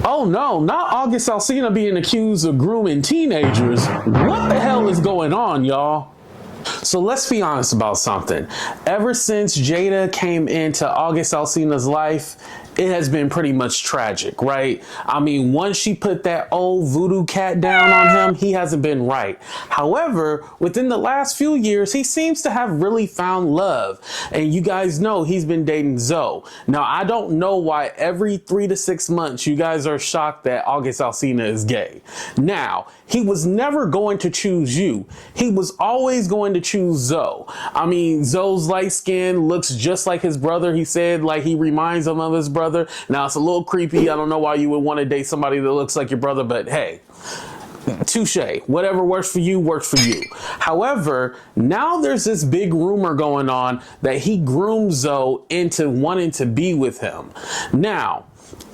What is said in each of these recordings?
Oh no, not August Alsina being accused of grooming teenagers. What the hell is going on, y'all? So let's be honest about something. Ever since Jada came into August Alsina's life, it has been pretty much tragic, right? I mean, once she put that old voodoo cat down on him, he hasn't been right. However, within the last few years, he seems to have really found love. And you guys know he's been dating Zoe. Now, I don't know why every 3 to 6 months you guys are shocked that August Alsina is gay. Now, he was never going to choose you. He was always going to choose Zoe. I mean, Zoe's light skin looks just like his brother. He said like he reminds him of his brother. Now, it's a little creepy. I don't know why you would want to date somebody that looks like your brother, but hey, touche. Whatever works for you, works for you. However, now there's this big rumor going on that he groomed Zoe into wanting to be with him. Now,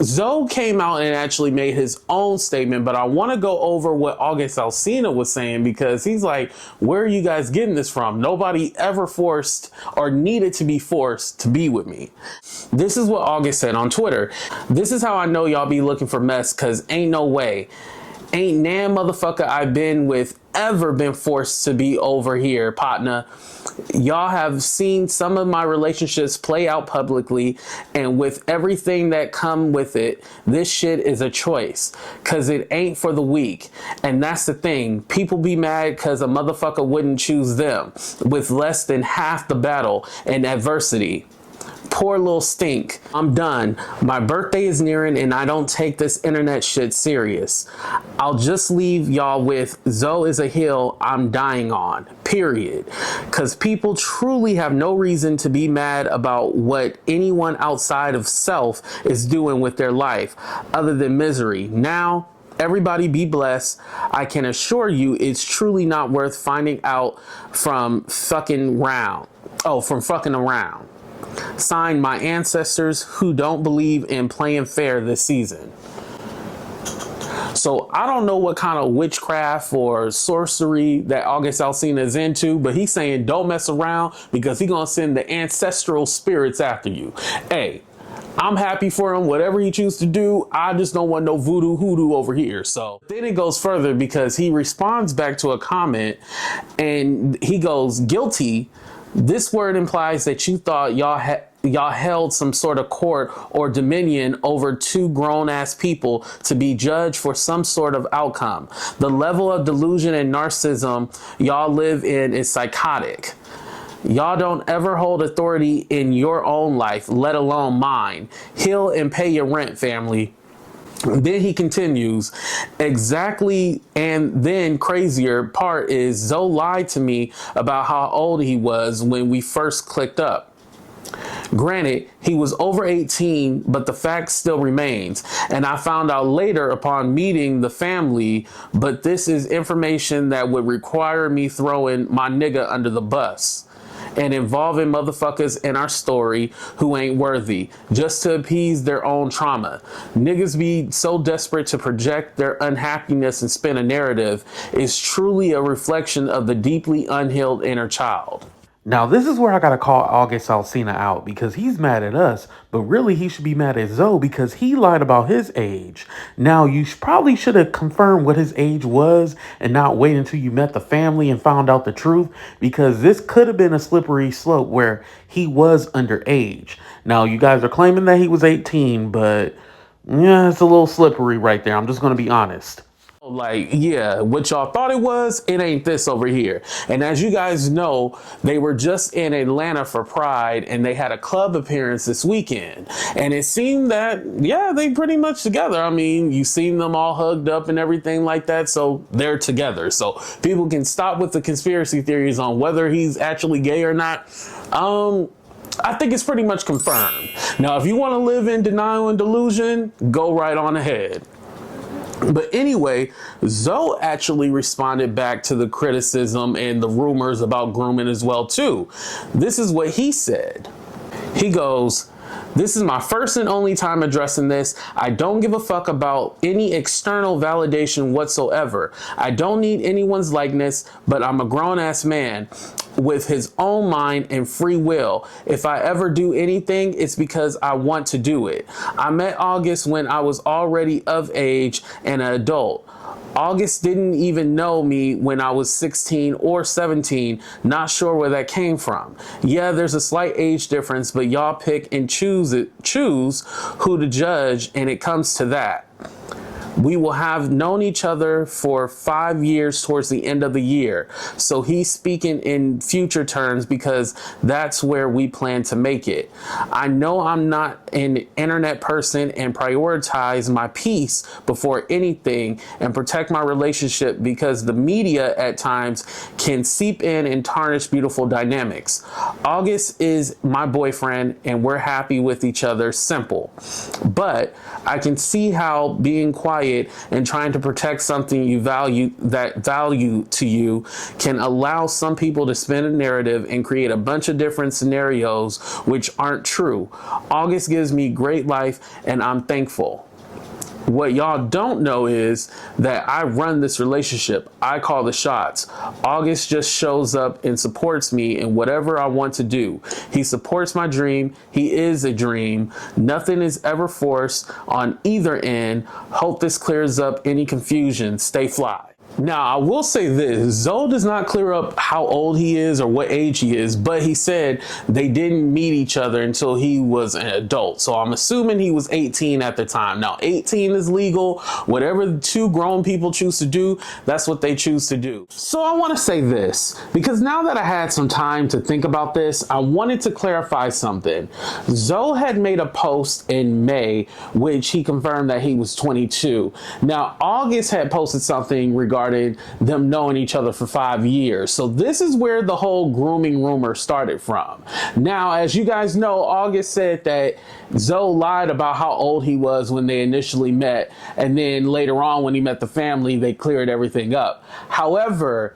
Zoe came out and actually made his own statement, but I want to go over what August Alsina was saying because he's like, where are you guys getting this from? Nobody ever forced or needed to be forced to be with me. This is what August said on Twitter. This is how I know y'all be looking for mess, because ain't no way. Ain't nan motherfucker I've been with ever been forced to be over here, partner. Y'all have seen some of my relationships play out publicly, and with everything that come with it, this shit is a choice, cause it ain't for the weak. And that's the thing, people be mad cause a motherfucker wouldn't choose them with less than half the battle and adversity. Poor little stink. I'm done. My birthday is nearing and I don't take this internet shit serious. I'll just leave y'all with Zoe is a hill I'm dying on, period. Cause people truly have no reason to be mad about what anyone outside of self is doing with their life other than misery. Now, everybody be blessed. I can assure you it's truly not worth finding out from fucking around. Signed, my ancestors who don't believe in playing fair this season. So I don't know what kind of witchcraft or sorcery that August Alsina is into, but he's saying don't mess around because he's going to send the ancestral spirits after you. Hey, I'm happy for him, whatever he chooses to do. I just don't want no voodoo hoodoo over here. So then it goes further because he responds back to a comment and he goes, guilty. This word implies that you thought y'all held some sort of court or dominion over two grown-ass people to be judged for some sort of outcome. The level of delusion and narcissism y'all live in is psychotic. Y'all don't ever hold authority in your own life, let alone mine. Heal and pay your rent, family. Then he continues, exactly, and then crazier part is Zoe lied to me about how old he was when we first clicked up. Granted, he was over 18, but the fact still remains. And I found out later upon meeting the family, but this is information that would require me throwing my nigga under the bus and involving motherfuckers in our story who ain't worthy just to appease their own trauma. Niggas be so desperate to project their unhappiness and spin a narrative is truly a reflection of the deeply unhealed inner child. Now, this is where I gotta call August Alsina out because he's mad at us, but really he should be mad at Zoe because he lied about his age. Now, you probably should have confirmed what his age was and not wait until you met the family and found out the truth, because this could have been a slippery slope where he was underage. Now, you guys are claiming that he was 18, but yeah, it's a little slippery right there. I'm just gonna be honest. Like, yeah, what y'all thought it was, it ain't this over here. And as you guys know, they were just in Atlanta for Pride and they had a club appearance this weekend. And it seemed that, yeah, they pretty much together. I mean, you seen them all hugged up and everything like that. So they're together. So people can stop with the conspiracy theories on whether he's actually gay or not. I think it's pretty much confirmed. Now, if you want to live in denial and delusion, go right on ahead. But anyway, Zoe actually responded back to the criticism and the rumors about grooming as well too. This is what he said. He goes, This is my first and only time addressing this. I don't give a fuck about any external validation whatsoever. I don't need anyone's likeness, but I'm a grown-ass man with his own mind and free will. If I ever do anything, it's because I want to do it. I met August when I was already of age and an adult. August didn't even know me when I was 16 or 17. Not sure where that came from. Yeah, there's a slight age difference, but y'all pick and choose who to judge, and it comes to that. We will have known each other for 5 years towards the end of the year. So he's speaking in future terms because that's where we plan to make it. I know I'm not an internet person and prioritize my peace before anything and protect my relationship because the media at times can seep in and tarnish beautiful dynamics. August is my boyfriend and we're happy with each other, simple. But I can see how being quiet and trying to protect something you value to you can allow some people to spin a narrative and create a bunch of different scenarios which aren't true. August gives me great life and I'm thankful. What y'all don't know is that I run this relationship. I call the shots. August just shows up and supports me in whatever I want to do. He supports my dream. He is a dream. Nothing is ever forced on either end. Hope this clears up any confusion. Stay fly. Now, I will say this, Zoe does not clear up how old he is or what age he is, but he said they didn't meet each other until he was an adult. So I'm assuming he was 18 at the time. Now, 18 is legal. Whatever two grown people choose to do, that's what they choose to do. So I want to say this, because now that I had some time to think about this, I wanted to clarify something. Zoe had made a post in May, which he confirmed that he was 22. Now, August had posted something regarding them knowing each other for 5 years. So this is where the whole grooming rumor started from. Now, as you guys know, August said that Zoe lied about how old he was when they initially met. And then later on, when he met the family, they cleared everything up. However,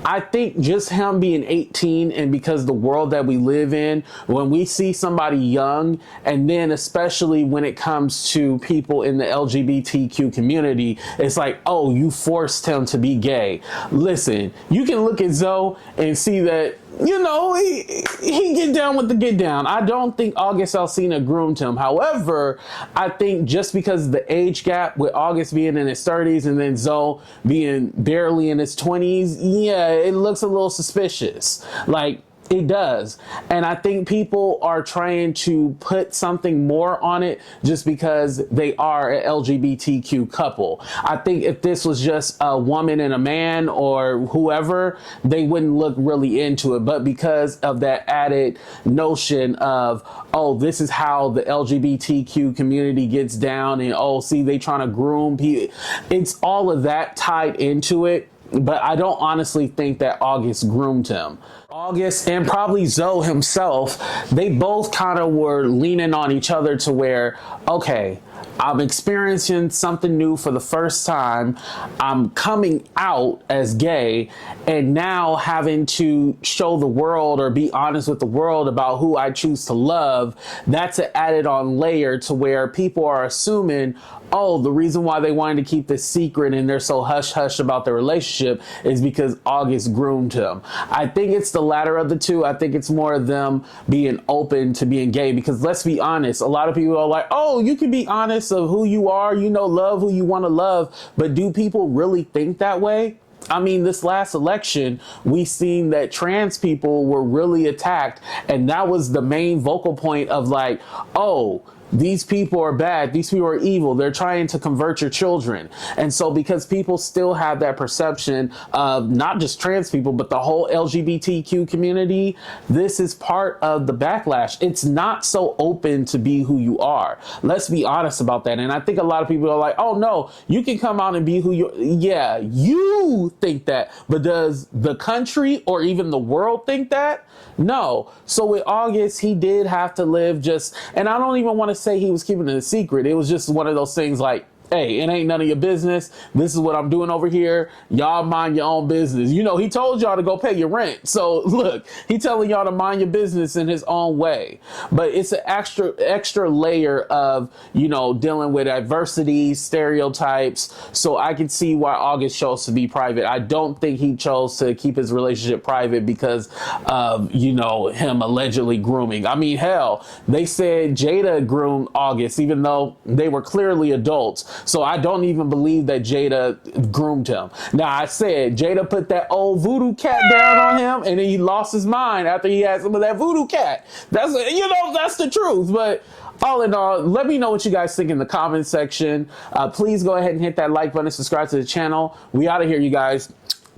I think just him being 18 and because the world that we live in, when we see somebody young, and then especially when it comes to people in the LGBTQ community, it's like, oh, you forced him to be gay. Listen, you can look at Zoe and see that, you know, he get down with the get down. I don't think August Alsina groomed him. However, I think just because the age gap with August being in his 30s and then Zoe being barely in his 20s, yeah, it looks a little suspicious. Like, it does. And I think people are trying to put something more on it just because they are an LGBTQ couple. I think if this was just a woman and a man or whoever, they wouldn't look really into it. But because of that added notion of, oh, this is how the LGBTQ community gets down, and oh, see, they trying to groom people. It's all of that tied into it. But I don't honestly think that August groomed him. August and probably Zoe himself, they both kind of were leaning on each other to where, okay, I'm experiencing something new for the first time. I'm coming out as gay, and now having to show the world or be honest with the world about who I choose to love. That's an added on layer to where people are assuming, oh, the reason why they wanted to keep this secret and they're so hush hush about their relationship is because August groomed him. I think it's the latter of the two. I think it's more of them being open to being gay, because let's be honest, a lot of people are like, oh, you can be honest of who you are, you know, love who you want to love. But do people really think that way? I mean, this last election, we seen that trans people were really attacked. And that was the main vocal point of like, oh, these people are bad. These people are evil. They're trying to convert your children. And so because people still have that perception of not just trans people, but the whole LGBTQ community, this is part of the backlash. It's not so open to be who you are. Let's be honest about that. And I think a lot of people are like, oh no, you can come out and be who you are. Yeah, you think that, but does the country or even the world think that? No. So with August, he did have to live just, and I don't even want to say he was keeping it a secret. It was just one of those things like, hey, it ain't none of your business. This is what I'm doing over here. Y'all mind your own business. You know, he told y'all to go pay your rent. So look, he telling y'all to mind your business in his own way. But it's an extra layer of, you know, dealing with adversity, stereotypes. So I can see why August chose to be private. I don't think he chose to keep his relationship private because of, you know, him allegedly grooming. I mean, hell, they said Jada groomed August, even though they were clearly adults. So I don't even believe that Jada groomed him. Now, I said Jada put that old voodoo cat down on him and then he lost his mind after he had some of that voodoo cat. That's, you know, that's the truth. But all in all, let me know what you guys think in the comment section. Please go ahead and hit that like button, subscribe to the channel. We out of here, you guys.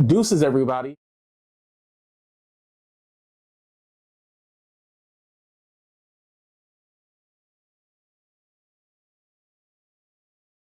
Deuces, everybody.